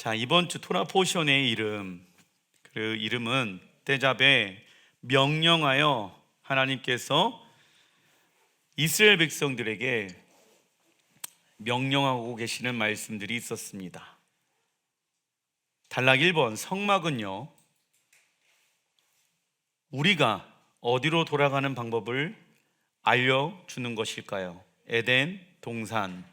자, 이번 주 토라 포션의 그 이름은 떼잡에 명령하여 하나님께서 이스라엘 백성들에게 명령하고 계시는 말씀들이 있었습니다. 단락 1번 성막은요, 우리가 어디로 돌아가는 방법을 알려주는 것일까요? 에덴 동산.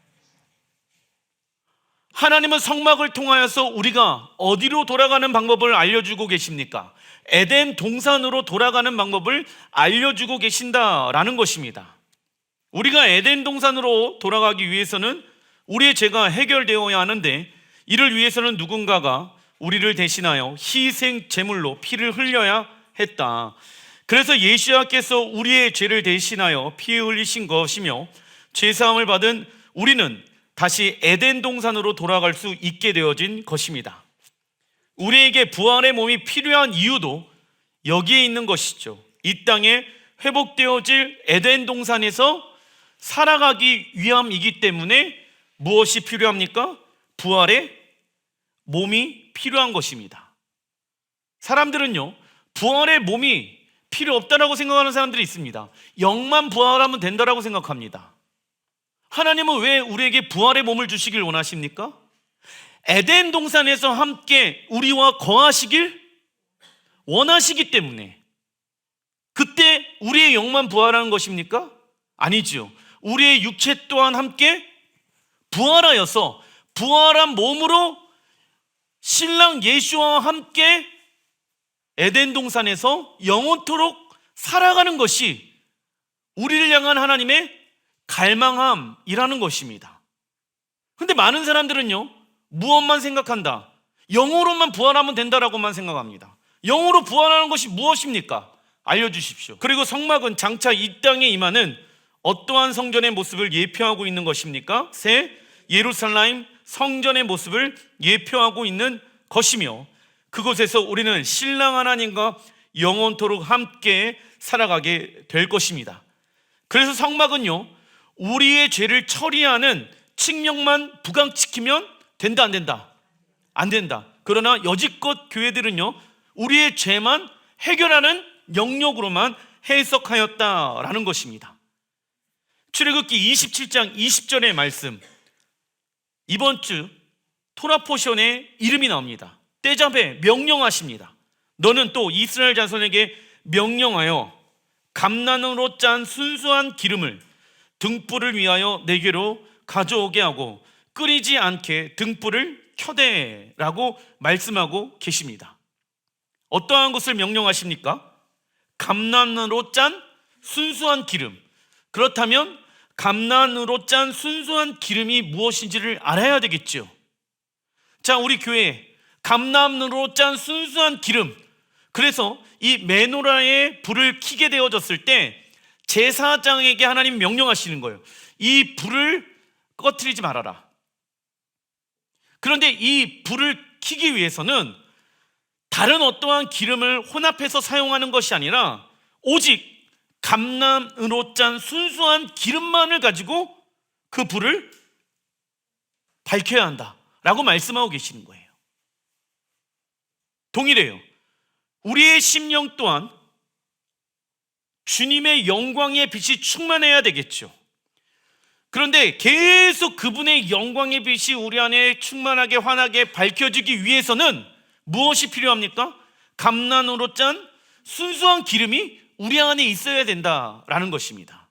하나님은 성막을 통하여서 우리가 어디로 돌아가는 방법을 알려주고 계십니까? 에덴 동산으로 돌아가는 방법을 알려주고 계신다라는 것입니다. 우리가 에덴 동산으로 돌아가기 위해서는 우리의 죄가 해결되어야 하는데, 이를 위해서는 누군가가 우리를 대신하여 희생 제물로 피를 흘려야 했다. 그래서 예수님께서 우리의 죄를 대신하여 피 흘리신 것이며, 죄사함을 받은 우리는 다시 에덴 동산으로 돌아갈 수 있게 되어진 것입니다. 우리에게 부활의 몸이 필요한 이유도 여기에 있는 것이죠. 이 땅에 회복되어질 에덴 동산에서 살아가기 위함이기 때문에 무엇이 필요합니까? 부활의 몸이 필요한 것입니다. 사람들은요, 부활의 몸이 필요 없다라고 생각하는 사람들이 있습니다. 영만 부활하면 된다라고 생각합니다. 하나님은 왜 우리에게 부활의 몸을 주시길 원하십니까? 에덴 동산에서 함께 우리와 거하시길 원하시기 때문에. 그때 우리의 영만 부활하는 것입니까? 아니지요. 우리의 육체 또한 함께 부활하여서 부활한 몸으로 신랑 예수와 함께 에덴 동산에서 영원토록 살아가는 것이 우리를 향한 하나님의 갈망함이라는 것입니다. 근데 많은 사람들은요, 무엇만 생각한다? 영으로만 부활하면 된다라고만 생각합니다. 영으로 부활하는 것이 무엇입니까? 알려주십시오. 그리고 성막은 장차 이 땅에 임하는 어떠한 성전의 모습을 예표하고 있는 것입니까? 새 예루살렘 성전의 모습을 예표하고 있는 것이며, 그곳에서 우리는 신랑 하나님과 영원토록 함께 살아가게 될 것입니다. 그래서 성막은요, 우리의 죄를 처리하는 측면만 부각시키면 된다, 안 된다? 안 된다. 그러나 여지껏 교회들은요, 우리의 죄만 해결하는 영역으로만 해석하였다라는 것입니다. 출애굽기 27장 20절의 말씀, 이번 주 토라 포션의 이름이 나옵니다. 떼잡에 명령하십니다. 너는 또 이스라엘 자손에게 명령하여 감난으로 짠 순수한 기름을 등불을 위하여 내게로 가져오게 하고 끓이지 않게 등불을 켜대라고 말씀하고 계십니다. 어떠한 것을 명령하십니까? 감난으로 짠 순수한 기름. 그렇다면 감난으로 짠 순수한 기름이 무엇인지를 알아야 되겠죠. 자, 우리 교회에 감난으로 짠 순수한 기름, 그래서 이 메노라에 불을 켜게 되어졌을 때 제사장에게 하나님 명령하시는 거예요. 이 불을 꺼트리지 말아라. 그런데 이 불을 켜기 위해서는 다른 어떠한 기름을 혼합해서 사용하는 것이 아니라 오직 감람으로 짠 순수한 기름만을 가지고 그 불을 밝혀야 한다라고 말씀하고 계시는 거예요. 동일해요. 우리의 심령 또한 주님의 영광의 빛이 충만해야 되겠죠. 그런데 계속 그분의 영광의 빛이 우리 안에 충만하게 환하게 밝혀지기 위해서는 무엇이 필요합니까? 감난으로 짠 순수한 기름이 우리 안에 있어야 된다라는 것입니다.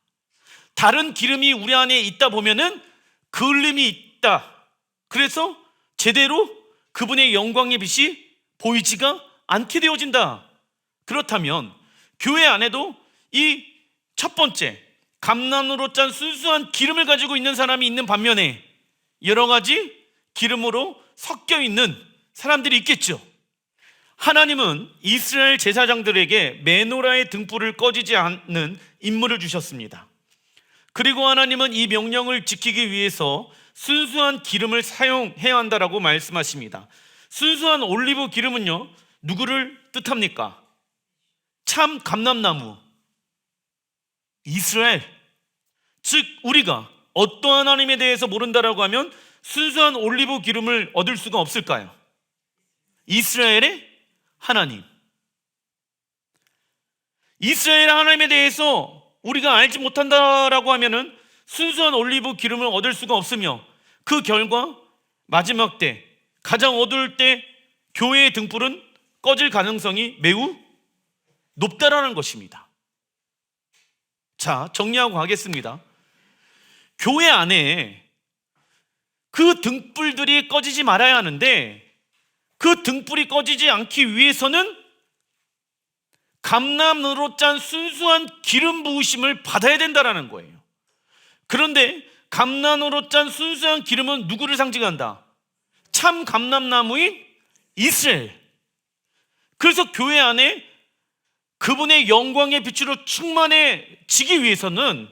다른 기름이 우리 안에 있다 보면은 그을림이 있다. 그래서 제대로 그분의 영광의 빛이 보이지가 않게 되어진다. 그렇다면 교회 안에도 이 첫 번째 감난으로 짠 순수한 기름을 가지고 있는 사람이 있는 반면에 여러 가지 기름으로 섞여 있는 사람들이 있겠죠. 하나님은 이스라엘 제사장들에게 메노라의 등불을 꺼지지 않는 임무를 주셨습니다. 그리고 하나님은 이 명령을 지키기 위해서 순수한 기름을 사용해야 한다라고 말씀하십니다. 순수한 올리브 기름은요, 누구를 뜻합니까? 참 감람나무, 이스라엘. 즉 우리가 어떠한 하나님에 대해서 모른다라고 하면 순수한 올리브 기름을 얻을 수가 없을까요? 이스라엘의 하나님. 이스라엘 하나님에 대해서 우리가 알지 못한다라고 하면은 순수한 올리브 기름을 얻을 수가 없으며, 그 결과 마지막 때, 가장 어두울 때 교회의 등불은 꺼질 가능성이 매우 높다라는 것입니다. 자, 정리하고 가겠습니다. 교회 안에 그 등불들이 꺼지지 말아야 하는데, 그 등불이 꺼지지 않기 위해서는 감람으로 짠 순수한 기름 부으심을 받아야 된다라는 거예요. 그런데 감람으로 짠 순수한 기름은 누구를 상징한다? 참 감람나무인 이스라엘. 그래서 교회 안에 그분의 영광의 빛으로 충만해지기 위해서는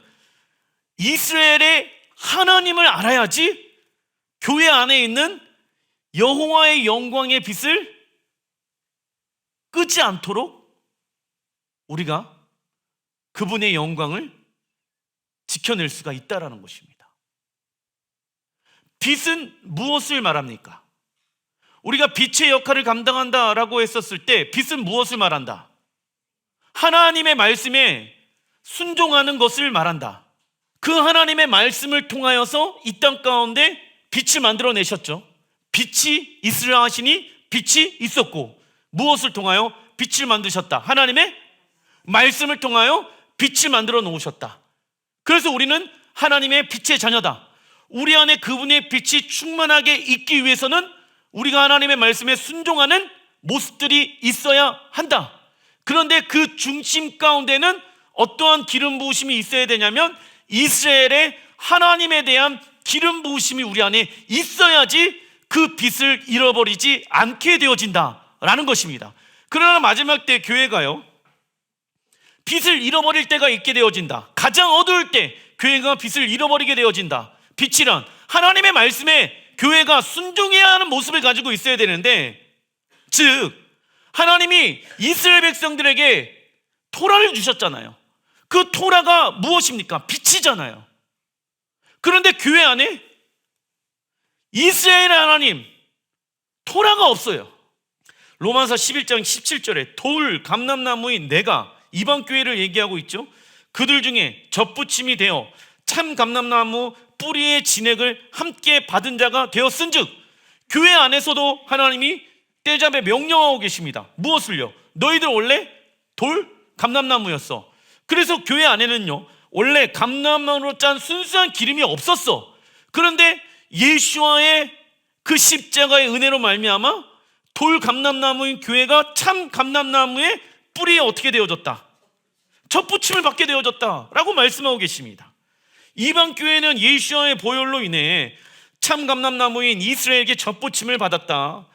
이스라엘의 하나님을 알아야지 교회 안에 있는 여호와의 영광의 빛을 끄지 않도록 우리가 그분의 영광을 지켜낼 수가 있다라는 것입니다. 빛은 무엇을 말합니까? 우리가 빛의 역할을 감당한다라고 했었을 때 빛은 무엇을 말한다? 하나님의 말씀에 순종하는 것을 말한다. 그 하나님의 말씀을 통하여서 이 땅 가운데 빛을 만들어내셨죠. 빛이 있으라 하시니 빛이 있었고, 무엇을 통하여 빛을 만드셨다? 하나님의 말씀을 통하여 빛을 만들어 놓으셨다. 그래서 우리는 하나님의 빛의 자녀다. 우리 안에 그분의 빛이 충만하게 있기 위해서는 우리가 하나님의 말씀에 순종하는 모습들이 있어야 한다. 그런데 그 중심 가운데는 어떠한 기름 부으심이 있어야 되냐면 이스라엘의 하나님에 대한 기름 부으심이 우리 안에 있어야지 그 빛을 잃어버리지 않게 되어진다라는 것입니다. 그러나 마지막 때 교회가요, 빛을 잃어버릴 때가 있게 되어진다. 가장 어두울 때 교회가 빛을 잃어버리게 되어진다. 빛이란 하나님의 말씀에 교회가 순종해야 하는 모습을 가지고 있어야 되는데, 즉 하나님이 이스라엘 백성들에게 토라를 주셨잖아요. 그 토라가 무엇입니까? 빛이잖아요. 그런데 교회 안에 이스라엘의 하나님 토라가 없어요. 로마서 11장 17절에 돌 감람나무인 내가, 이방 교회를 얘기하고 있죠. 그들 중에 접붙임이 되어 참 감람나무 뿌리의 진액을 함께 받은 자가 되었은즉, 교회 안에서도 하나님이 때잡에 명령하고 계십니다. 무엇을요? 너희들 원래 돌 감람나무였어. 그래서 교회 안에는요, 원래 감람나무로 짠 순수한 기름이 없었어. 그런데 예수와의 그 십자가의 은혜로 말미암아 돌 감람나무인 교회가 참 감람나무의 뿌리에 어떻게 되어졌다? 접붙임을 받게 되어졌다라고 말씀하고 계십니다. 이방 교회는 예수와의 보혈로 인해 참 감람나무인 이스라엘에게 접붙임을 받았다.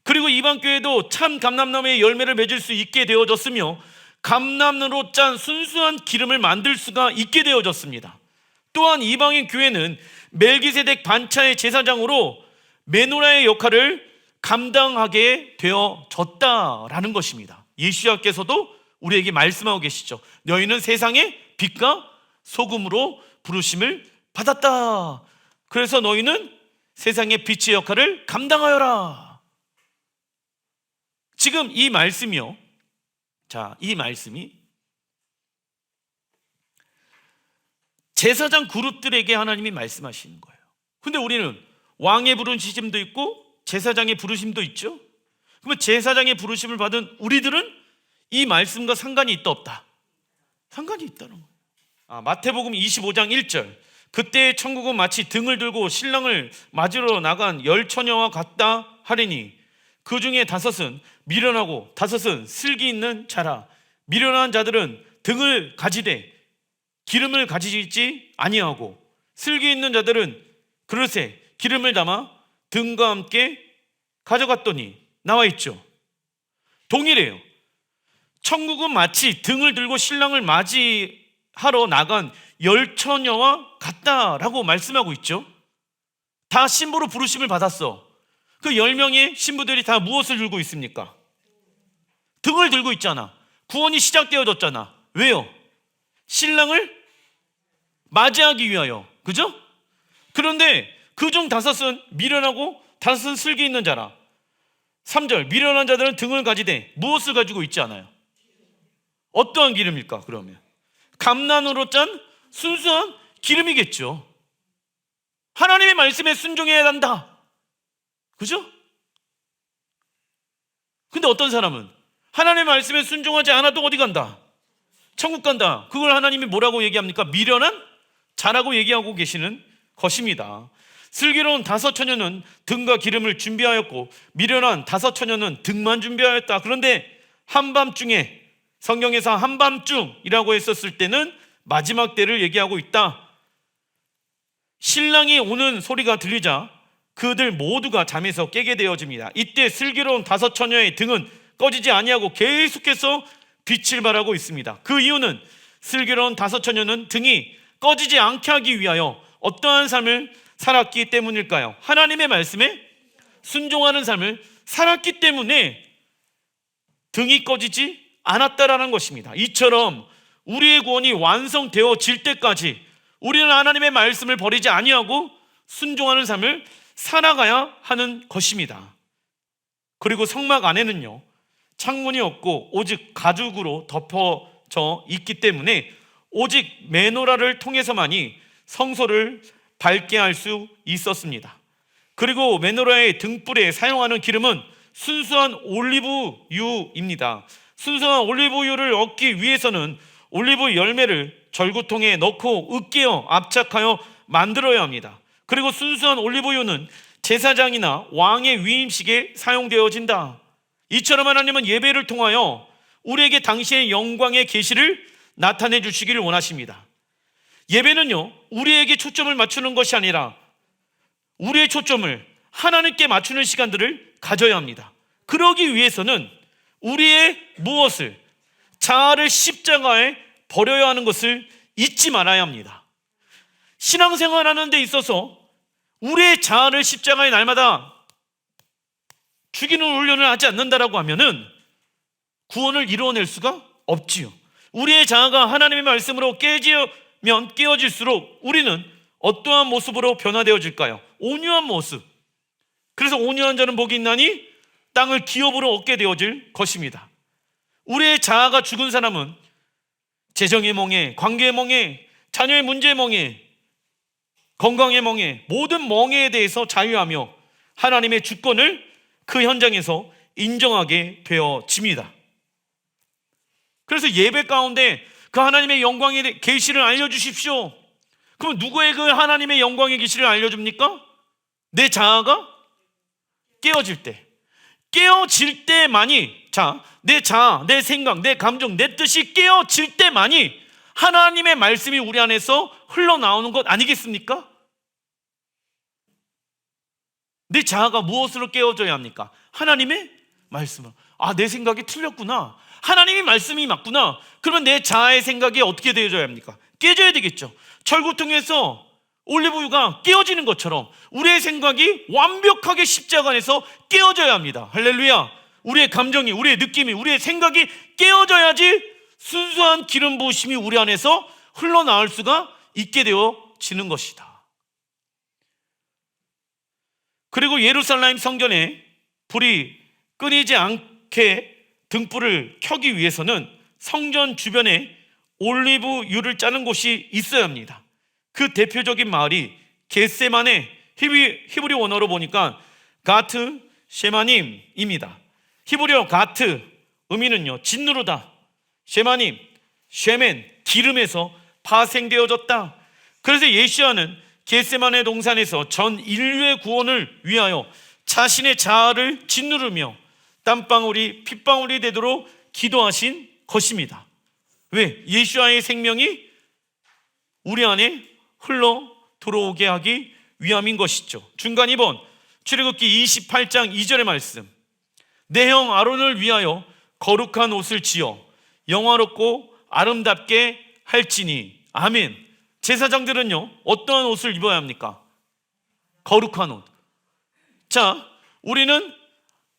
그리고 이방 교회도 참 감람나무의 열매를 맺을 수 있게 되어졌으며 감람으로 짠 순수한 기름을 만들 수가 있게 되어졌습니다. 또한 이방인 교회는 멜기세덱 반차의 제사장으로 메노라의 역할을 감당하게 되어졌다라는 것입니다. 예수님께서도 우리에게 말씀하고 계시죠. 너희는 세상의 빛과 소금으로 부르심을 받았다. 그래서 너희는 세상의 빛의 역할을 감당하여라. 지금 이 말씀이요, 자, 이 말씀이 제사장 그룹들에게 하나님이 말씀하시는 거예요. 근데 우리는 왕의 부르심도 있고 제사장의 부르심도 있죠. 그러면 제사장의 부르심을 받은 우리들은 이 말씀과 상관이 있다 없다? 상관이 있다는 거예요. 마태복음 25장 1절, 그때 천국은 마치 등을 들고 신랑을 맞으러 나간 10처녀와 같다 하리니 그 중에 5은 미련하고 5은 슬기 있는 자라. 미련한 자들은 등을 가지되 기름을 가지지 아니하고, 슬기 있는 자들은 그릇에 기름을 담아 등과 함께 가져갔더니 나와 있죠. 동일해요. 천국은 마치 등을 들고 신랑을 맞이하러 나간 10처녀와 같다라고 말씀하고 있죠. 다 신부로 부르심을 받았어. 그 10명의 신부들이 다 무엇을 들고 있습니까? 등을 들고 있잖아. 구원이 시작되어졌잖아. 왜요? 신랑을 맞이하기 위하여. 그죠? 그런데 그중 5은 미련하고 5은 슬기 있는 자라. 3절, 미련한 자들은 등을 가지되 무엇을 가지고 있지 않아요? 어떠한 기름일까? 그러면 감난으로 짠 순수한 기름이겠죠. 하나님의 말씀에 순종해야 한다, 그죠? 근데 어떤 사람은 하나님의 말씀에 순종하지 않아도 어디 간다? 천국 간다. 그걸 하나님이 뭐라고 얘기합니까? 미련한 자라고 얘기하고 계시는 것입니다. 슬기로운 5처녀는 등과 기름을 준비하였고 미련한 5처녀는 등만 준비하였다. 그런데 한밤중에, 성경에서 한밤중이라고 했었을 때는 마지막 때를 얘기하고 있다. 신랑이 오는 소리가 들리자 그들 모두가 잠에서 깨게 되어집니다. 이때 슬기로운 5처녀의 등은 꺼지지 아니하고 계속해서 빛을 발하고 있습니다. 그 이유는 슬기로운 5처녀는 등이 꺼지지 않게 하기 위하여 어떠한 삶을 살았기 때문일까요? 하나님의 말씀에 순종하는 삶을 살았기 때문에 등이 꺼지지 않았다라는 것입니다. 이처럼 우리의 구원이 완성되어질 때까지 우리는 하나님의 말씀을 버리지 아니하고 순종하는 삶을 살아가야 하는 것입니다. 그리고 성막 안에는요, 창문이 없고 오직 가죽으로 덮어져 있기 때문에 오직 메노라를 통해서만이 성소를 밝게 할 수 있었습니다. 그리고 메노라의 등불에 사용하는 기름은 순수한 올리브유입니다. 순수한 올리브유를 얻기 위해서는 올리브 열매를 절구통에 넣고 으깨어 압착하여 만들어야 합니다. 그리고 순수한 올리브유는 제사장이나 왕의 위임식에 사용되어진다. 이처럼 하나님은 예배를 통하여 우리에게 당시의 영광의 계시를 나타내 주시기를 원하십니다. 예배는요, 우리에게 초점을 맞추는 것이 아니라 우리의 초점을 하나님께 맞추는 시간들을 가져야 합니다. 그러기 위해서는 우리의 무엇을, 자아를 십자가에 버려야 하는 것을 잊지 말아야 합니다. 신앙생활하는 데 있어서 우리의 자아를 십자가에 날마다 죽이는 훈련을 하지 않는다라고 하면은 구원을 이루어낼 수가 없지요. 우리의 자아가 하나님의 말씀으로 깨어질수록 우리는 어떠한 모습으로 변화되어질까요? 온유한 모습. 그래서 온유한 자는 복이 있나니 땅을 기업으로 얻게 되어질 것입니다. 우리의 자아가 죽은 사람은 재정의 멍에, 관계의 멍에, 자녀의 문제의 멍에, 건강의 멍에, 모든 멍에에 대해서 자유하며 하나님의 주권을 그 현장에서 인정하게 되어집니다. 그래서 예배 가운데 그 하나님의 영광의 계시를 알려주십시오. 그럼 누구의 그 하나님의 영광의 계시를 알려줍니까? 내 자아가 깨어질 때, 깨어질 때만이, 내 자아, 내 생각, 내 감정, 내 뜻이 깨어질 때만이 하나님의 말씀이 우리 안에서 흘러나오는 것 아니겠습니까? 내 자아가 무엇으로 깨어져야 합니까? 하나님의 말씀으로. 내 생각이 틀렸구나, 하나님의 말씀이 맞구나. 그러면 내 자아의 생각이 어떻게 되어져야 합니까? 깨져야 되겠죠. 절구통에서 올리브유가 깨어지는 것처럼 우리의 생각이 완벽하게 십자가 안에서 깨어져야 합니다. 할렐루야. 우리의 감정이, 우리의 느낌이, 우리의 생각이 깨어져야지 순수한 기름 부으심이 우리 안에서 흘러나올 수가 있게 되어지는 것이다. 그리고 예루살렘 성전에 불이 끊이지 않게 등불을 켜기 위해서는 성전 주변에 올리브유를 짜는 곳이 있어야 합니다. 그 대표적인 마을이 겟세마네, 히브리 원어로 보니까 가트 쉐마님입니다. 히브리어 가트 의미는요, 진누르다, 쉐마님, 쉐멘, 기름에서 파생되어졌다. 그래서 예시야는 겟세마네 동산에서 전 인류의 구원을 위하여 자신의 자아를 짓누르며 땀방울이 핏방울이 되도록 기도하신 것입니다. 왜? 예수와의 생명이 우리 안에 흘러 들어오게 하기 위함인 것이죠. 중간 2번, 출애굽기 28장 2절의 말씀. 내 형 아론을 위하여 거룩한 옷을 지어 영화롭고 아름답게 할지니. 아멘. 제사장들은요, 어떠한 옷을 입어야 합니까? 거룩한 옷. 자, 우리는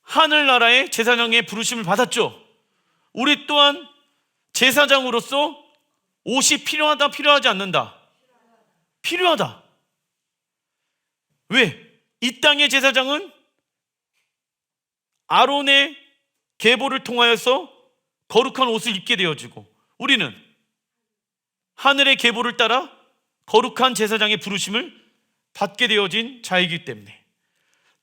하늘나라의 제사장의 부르심을 받았죠. 우리 또한 제사장으로서 옷이 필요하다, 필요하지 않는다? 필요하다. 왜? 이 땅의 제사장은 아론의 계보를 통하여서 거룩한 옷을 입게 되어지고, 우리는 하늘의 계보를 따라 거룩한 제사장의 부르심을 받게 되어진 자이기 때문에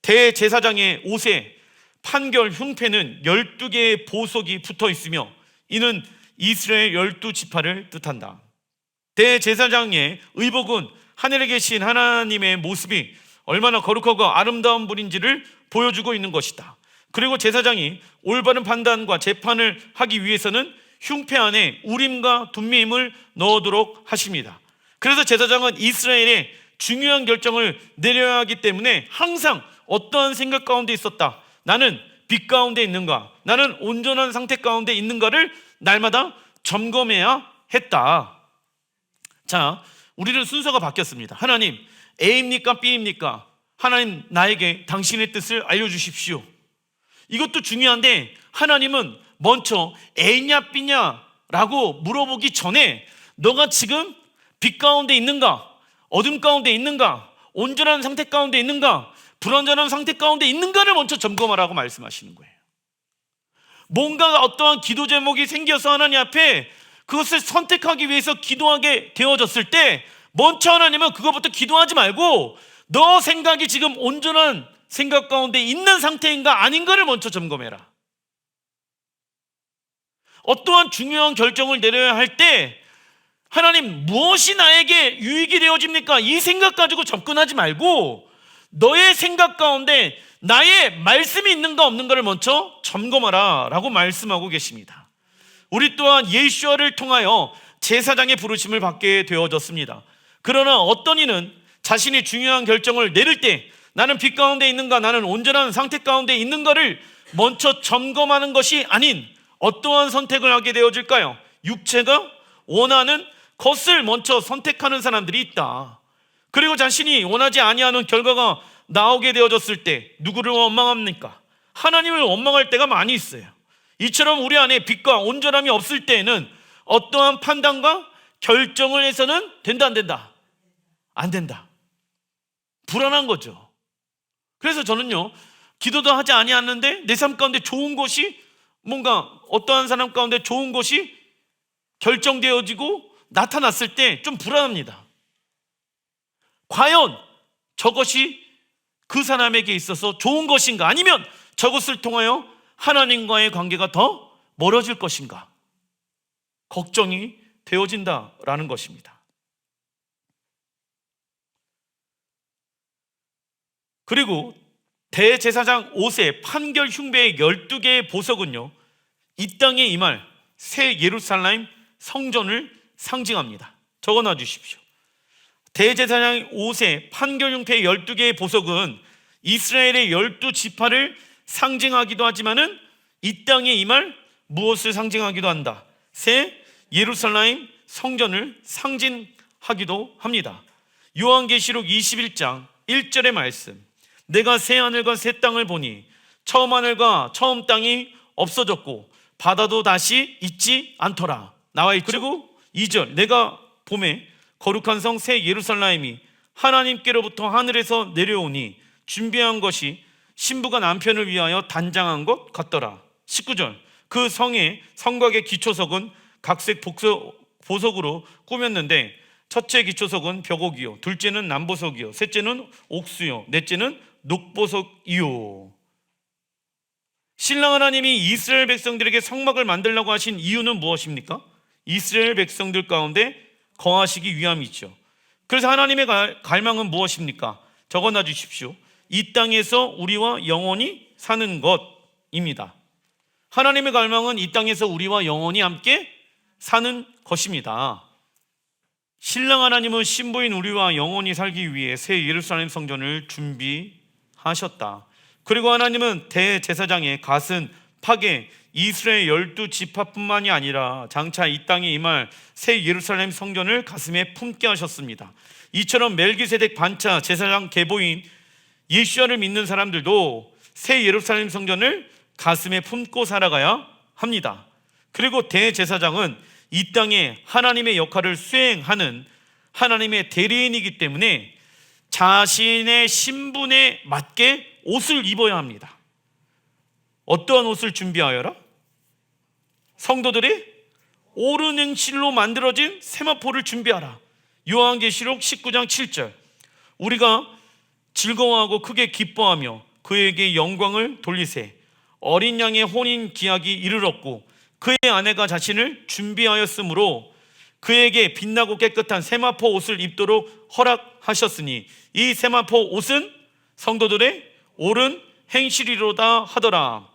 대제사장의 옷에 판결 흉패는 12개의 보석이 붙어 있으며 이는 이스라엘 12지파를 뜻한다. 대제사장의 의복은 하늘에 계신 하나님의 모습이 얼마나 거룩하고 아름다운 분인지를 보여주고 있는 것이다. 그리고 제사장이 올바른 판단과 재판을 하기 위해서는 흉패 안에 우림과 둠밈을 넣도록 하십니다. 그래서 제사장은 이스라엘의 중요한 결정을 내려야 하기 때문에 항상 어떠한 생각 가운데 있었다. 나는 빛 가운데 있는가? 나는 온전한 상태 가운데 있는가를 날마다 점검해야 했다. 자, 우리는 순서가 바뀌었습니다. 하나님, A입니까? B입니까? 하나님, 나에게 당신의 뜻을 알려주십시오. 이것도 중요한데 하나님은 먼저 A냐 B냐 라고 물어보기 전에 너가 지금 빛 가운데 있는가? 어둠 가운데 있는가? 온전한 상태 가운데 있는가? 불완전한 상태 가운데 있는가를 먼저 점검하라고 말씀하시는 거예요. 뭔가 어떠한 기도 제목이 생겨서 하나님 앞에 그것을 선택하기 위해서 기도하게 되어졌을 때 먼저 하나님은 그것부터 기도하지 말고 너 생각이 지금 온전한 생각 가운데 있는 상태인가 아닌가를 먼저 점검해라. 어떠한 중요한 결정을 내려야 할 때 하나님 무엇이 나에게 유익이 되어집니까? 이 생각 가지고 접근하지 말고 너의 생각 가운데 나의 말씀이 있는가 없는가를 먼저 점검하라 라고 말씀하고 계십니다. 우리 또한 예수와를 통하여 제사장의 부르심을 받게 되어졌습니다. 그러나 어떤 이는 자신이 중요한 결정을 내릴 때 나는 빛 가운데 있는가, 나는 온전한 상태 가운데 있는가를 먼저 점검하는 것이 아닌 어떠한 선택을 하게 되어질까요? 육체가 원하는 것을 먼저 선택하는 사람들이 있다. 그리고 자신이 원하지 아니하는 결과가 나오게 되어졌을 때 누구를 원망합니까? 하나님을 원망할 때가 많이 있어요. 이처럼 우리 안에 빛과 온전함이 없을 때에는 어떠한 판단과 결정을 해서는 된다 안 된다? 안 된다. 불안한 거죠. 그래서 저는요, 기도도 하지 아니하는데 내 삶 가운데 좋은 것이 뭔가 어떠한 사람 가운데 좋은 것이 결정되어지고 나타났을 때 좀 불안합니다. 과연 저것이 그 사람에게 있어서 좋은 것인가? 아니면 저것을 통하여 하나님과의 관계가 더 멀어질 것인가? 걱정이 되어진다라는 것입니다. 그리고 대제사장 옷의 판결 흉배의 12개의 보석은요, 이 땅에 임할 새 예루살렘 성전을 상징합니다. 적어놔 주십시오. 대제사장 옷의 판결 흉패의 12개의 보석은 이스라엘의 12지파를 상징하기도 하지만은 이 땅에 임할 무엇을 상징하기도 한다? 새 예루살렘 성전을 상징하기도 합니다. 요한계시록 21장 1절의 말씀, 내가 새 하늘과 새 땅을 보니 처음 하늘과 처음 땅이 없어졌고 바다도 다시 있지 않더라 나와 있죠. 그리고 2절, 내가 봄에 거룩한 성 새 예루살렘이 하나님께로부터 하늘에서 내려오니 준비한 것이 신부가 남편을 위하여 단장한 것 같더라. 19절, 그 성의 성곽의 기초석은 각색 보석으로 꾸몄는데 첫째 기초석은 벽옥이요, 둘째는 남보석이요, 셋째는 옥수요, 넷째는 녹보석이요. 신랑 하나님이 이스라엘 백성들에게 성막을 만들라고 하신 이유는 무엇입니까? 이스라엘 백성들 가운데 거하시기 위함이죠. 그래서 하나님의 갈망은 무엇입니까? 적어놔 주십시오. 이 땅에서 우리와 영원히 사는 것입니다. 하나님의 갈망은 이 땅에서 우리와 영원히 함께 사는 것입니다. 신랑 하나님은 신부인 우리와 영원히 살기 위해 새 예루살렘 성전을 준비하셨다. 그리고 하나님은 대제사장의 갓은 파게 이스라엘 12지파뿐만이 아니라 장차 이 땅에 임할 새 예루살렘 성전을 가슴에 품게 하셨습니다. 이처럼 멜기세덱 반차 제사장 계보인 예수와를 믿는 사람들도 새 예루살렘 성전을 가슴에 품고 살아가야 합니다. 그리고 대제사장은 이 땅에 하나님의 역할을 수행하는 하나님의 대리인이기 때문에 자신의 신분에 맞게 옷을 입어야 합니다. 어떠한 옷을 준비하여라? 성도들이 옳은 행실로 만들어진 세마포를 준비하라. 요한계시록 19장 7절. 우리가 즐거워하고 크게 기뻐하며 그에게 영광을 돌리세. 어린 양의 혼인 기약이 이르렀고 그의 아내가 자신을 준비하였으므로 그에게 빛나고 깨끗한 세마포 옷을 입도록 허락하셨으니 이 세마포 옷은 성도들의 옳은 행실이로다 하더라.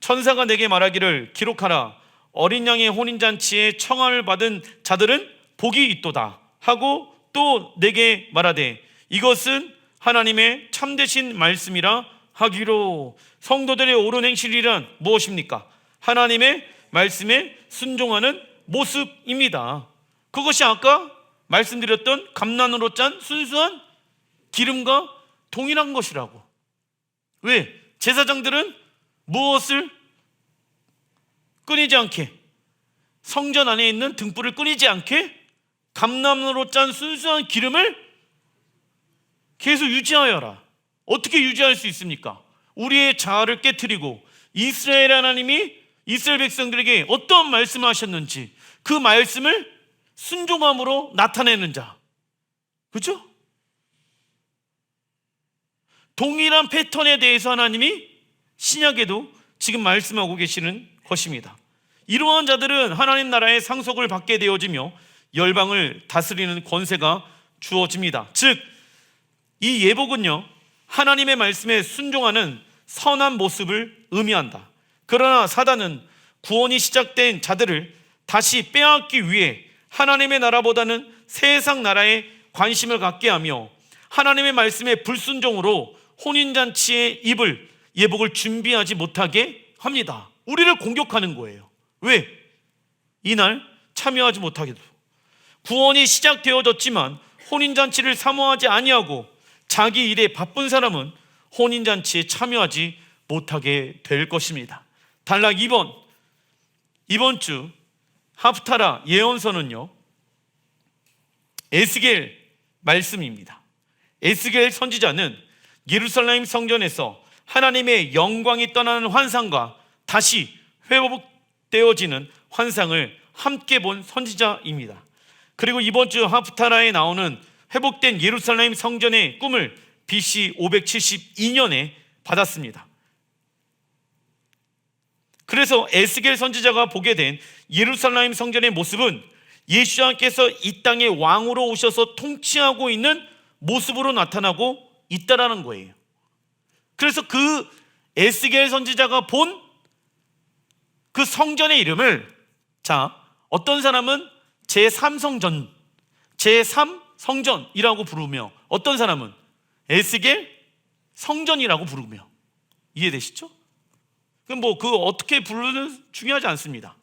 천사가 내게 말하기를 기록하라. 어린 양의 혼인잔치에 청함을 받은 자들은 복이 있도다 하고 또 내게 말하되 이것은 하나님의 참되신 말씀이라 하기로. 성도들의 옳은 행실이란 무엇입니까? 하나님의 말씀에 순종하는 모습입니다. 그것이 아까 말씀드렸던 감난으로 짠 순수한 기름과 동일한 것이라고. 왜? 제사장들은 무엇을 끊이지 않게, 성전 안에 있는 등불을 끊이지 않게 감람으로 짠 순수한 기름을 계속 유지하여라. 어떻게 유지할 수 있습니까? 우리의 자아를 깨트리고 이스라엘 하나님이 이스라엘 백성들에게 어떤 말씀을 하셨는지 그 말씀을 순종함으로 나타내는 자. 그렇죠? 동일한 패턴에 대해서 하나님이 신약에도 지금 말씀하고 계시는 것입니다. 이러한 자들은 하나님 나라의 상속을 받게 되어지며 열방을 다스리는 권세가 주어집니다. 즉, 이 예복은요, 하나님의 말씀에 순종하는 선한 모습을 의미한다. 그러나 사단은 구원이 시작된 자들을 다시 빼앗기 위해 하나님의 나라보다는 세상 나라에 관심을 갖게 하며 하나님의 말씀에 불순종으로 혼인잔치에 입을 예복을 준비하지 못하게 합니다. 우리를 공격하는 거예요. 왜? 이날 참여하지 못하게도. 구원이 시작되어졌지만 혼인잔치를 사모하지 아니하고 자기 일에 바쁜 사람은 혼인잔치에 참여하지 못하게 될 것입니다. 단락 2번, 이번 주 하프타라 예언서는요, 에스겔 말씀입니다. 에스겔 선지자는 예루살렘 성전에서 하나님의 영광이 떠나는 환상과 다시 회복되어지는 환상을 함께 본 선지자입니다. 그리고 이번 주 하프타라에 나오는 회복된 예루살렘 성전의 꿈을 BC 572년에 받았습니다. 그래서 에스겔 선지자가 보게 된 예루살렘 성전의 모습은 예수님께서 이 땅에 왕으로 오셔서 통치하고 있는 모습으로 나타나고 있다라는 거예요. 그래서 그 에스겔 선지자가 본 그 성전의 이름을, 자, 어떤 사람은 제3성전, 제3성전이라고 부르며 어떤 사람은 에스겔 성전이라고 부르며, 이해되시죠? 그럼 그 어떻게 부르는 중요하지 않습니다.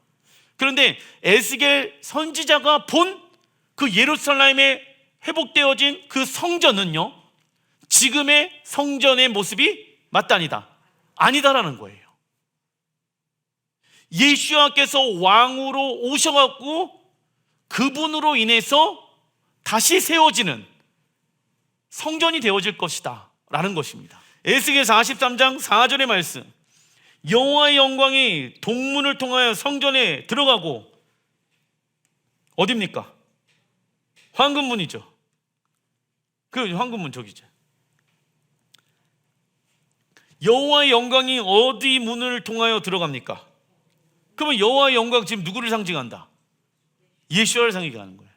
그런데 에스겔 선지자가 본 그 예루살렘에 회복되어진 그 성전은요, 지금의 성전의 모습이 맞다니다, 아니다라는 거예요. 예수와께서 왕으로 오셔갖고 그분으로 인해서 다시 세워지는 성전이 되어질 것이다 라는 것입니다. 에스겔 43장 4절의 말씀, 여호와의 영광이 동문을 통하여 성전에 들어가고, 어딥니까? 황금문이죠. 그 황금문 저기죠. 여호와의 영광이 어디 문을 통하여 들어갑니까? 그러면 여호와의 영광 지금 누구를 상징한다? 예수와를 상징하는 거예요.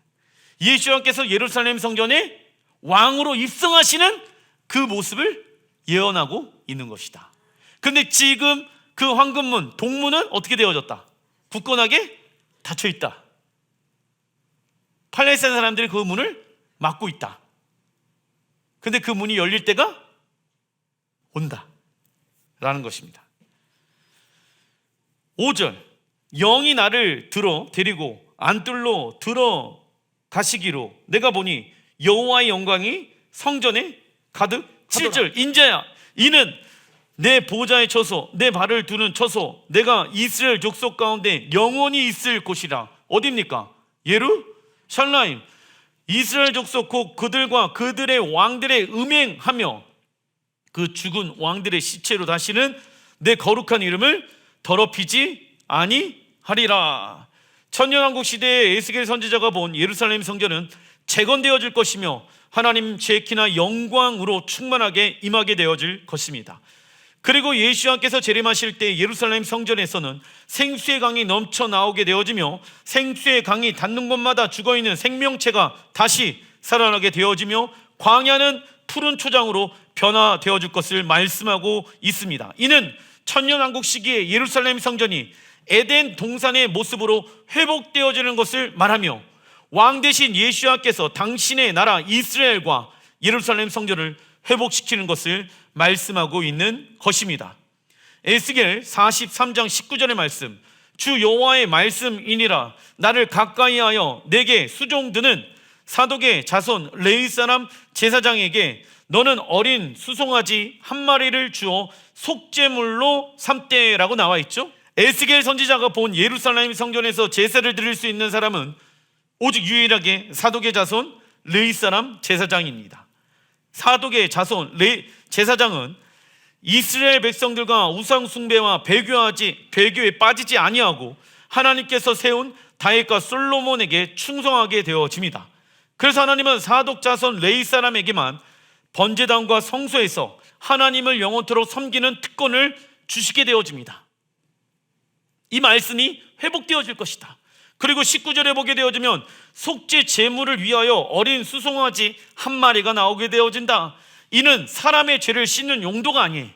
예수와께서 예루살렘 성전에 왕으로 입성하시는 그 모습을 예언하고 있는 것이다. 그런데 지금 그 황금문, 동문은 어떻게 되어졌다? 굳건하게 닫혀 있다. 팔레스타인 사람들이 그 문을 막고 있다. 그런데 그 문이 열릴 때가 온다 라는 것입니다. 5절, 영이 나를 데리고 안뜰로 들어가시기로 내가 보니 여호와의 영광이 성전에 가득. 7절, 인자야, 이는 내 보좌의 처소, 내 발을 두는 처소, 내가 이스라엘 족속 가운데 영원히 있을 곳이라. 어디입니까? 예루살렘. 이스라엘 족속 곧 그들과 그들의 왕들의 음행하며 그 죽은 왕들의 시체로 다시는 내 거룩한 이름을 더럽히지 아니하리라. 천년왕국 시대에 에스겔 선지자가 본 예루살렘 성전은 재건되어질 것이며 하나님 제키나 영광으로 충만하게 임하게 되어질 것입니다. 그리고 예수님께서 재림하실 때 예루살렘 성전에서는 생수의 강이 넘쳐 나오게 되어지며 생수의 강이 닿는 곳마다 죽어있는 생명체가 다시 살아나게 되어지며 광야는 푸른 초장으로 변화되어질 것을 말씀하고 있습니다. 이는 천년왕국 시기에 예루살렘 성전이 에덴 동산의 모습으로 회복되어지는 것을 말하며 왕 대신 예수님께서 당신의 나라 이스라엘과 예루살렘 성전을 회복시키는 것을 말씀하고 있는 것입니다. 에스겔 43장 19절의 말씀, 주 여호와의 말씀이니라. 나를 가까이하여 내게 수종드는 사독의 자손 레위 사람 제사장에게 너는 어린 수송아지 한 마리를 주어 속죄물로 삼때라고 나와 있죠. 에스겔 선지자가 본 예루살렘 성전에서 제사를 드릴 수 있는 사람은 오직 유일하게 사독의 자손 레위 사람 제사장입니다. 사독의 자손 제사장은 이스라엘 백성들과 우상 숭배와 배교에 빠지지 아니하고 하나님께서 세운 다윗과 솔로몬에게 충성하게 되어집니다. 그래서 하나님은 사독 자손 레위 사람에게만 번제단과 성소에서 하나님을 영원토록 섬기는 특권을 주시게 되어집니다. 이 말씀이 회복되어질 것이다. 그리고 19절에 보게 되어지면 속죄 제물을 위하여 어린 수송아지 한 마리가 나오게 되어진다. 이는 사람의 죄를 씻는 용도가 아니에요.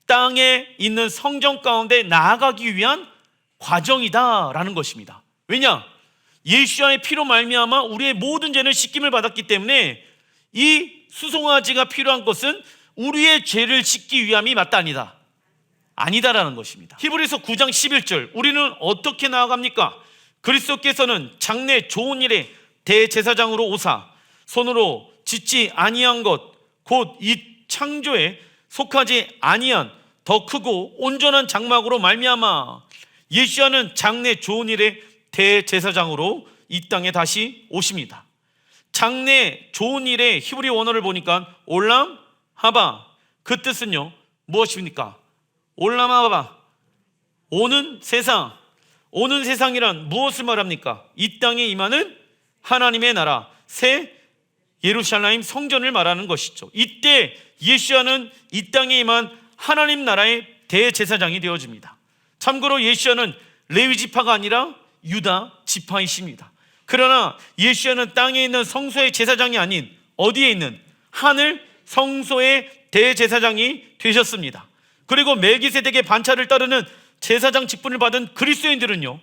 땅에 있는 성전 가운데 나아가기 위한 과정이다라는 것입니다. 왜냐? 예수와의 피로 말미암아 우리의 모든 죄는 씻김을 받았기 때문에 이 수송아지가 필요한 것은 우리의 죄를 씻기 위함이 맞다 아니다? 아니다라는 것입니다. 히브리서 9장 11절, 우리는 어떻게 나아갑니까? 그리스도께서는 장래 좋은 일에 대제사장으로 오사 손으로 짓지 아니한 것 곧 이 창조에 속하지 아니한 더 크고 온전한 장막으로 말미암아 예수와는 장래 좋은 일에 대제사장으로 이 땅에 다시 오십니다. 장래 좋은 일의 히브리 원어를 보니까 올람 하바, 그 뜻은요 무엇입니까? 올람 하바, 오는 세상. 오는 세상이란 무엇을 말합니까? 이 땅에 임하는 하나님의 나라, 새 예루살렘 성전을 말하는 것이죠. 이때 예수와는 이 땅에 임한 하나님 나라의 대제사장이 되어집니다. 참고로 예수와는 레위 지파가 아니라 유다 지파이십니다. 그러나 예수와는 땅에 있는 성소의 제사장이 아닌 어디에 있는 하늘 성소의 대제사장이 되셨습니다. 그리고 멜기세덱의 반차를 따르는 제사장 직분을 받은 그리스도인들은요,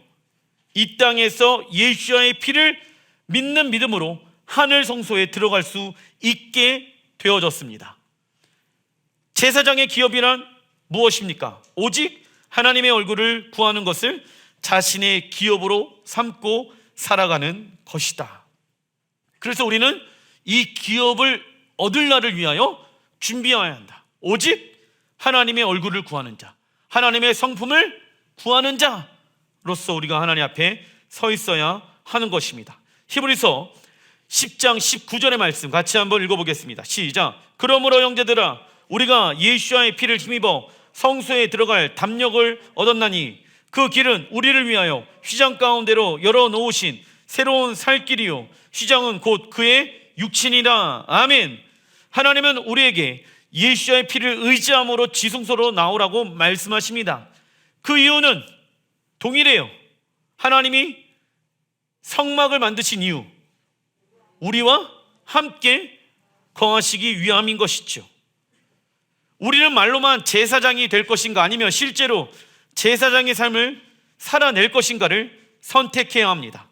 이 땅에서 예수와의 피를 믿는 믿음으로 하늘 성소에 들어갈 수 있게 되어졌습니다. 제사장의 기업이란 무엇입니까? 오직 하나님의 얼굴을 구하는 것을 자신의 기업으로 삼고 살아가는 것이다. 그래서 우리는 이 기업을 얻을 날을 위하여 준비해야 한다. 오직 하나님의 얼굴을 구하는 자, 하나님의 성품을 구하는 자로서 우리가 하나님 앞에 서 있어야 하는 것입니다. 히브리서 10장 19절의 말씀 같이 한번 읽어보겠습니다. 시작. 그러므로 형제들아, 우리가 예수와의 피를 힘입어 성소에 들어갈 담력을 얻었나니 그 길은 우리를 위하여 휘장 가운데로 열어놓으신 새로운 살 길이요 휘장은 곧 그의 육신이라. 아멘. 하나님은 우리에게 예수와의 피를 의지함으로 지성소로 나오라고 말씀하십니다. 그 이유는 동일해요. 하나님이 성막을 만드신 이유, 우리와 함께 거하시기 위함인 것이죠. 우리는 말로만 제사장이 될 것인가 아니면 실제로 제사장의 삶을 살아낼 것인가를 선택해야 합니다.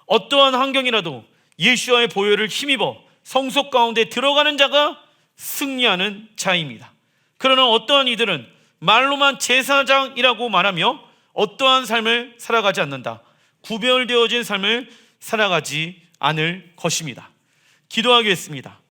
어떠한 환경이라도 예수와의 보혈을 힘입어 성소 가운데 들어가는 자가 승리하는 자입니다. 그러나 어떠한 이들은 말로만 제사장이라고 말하며 어떠한 삶을 살아가지 않는다. 구별되어진 삶을 살아가지 않을 것입니다. 기도하겠습니다.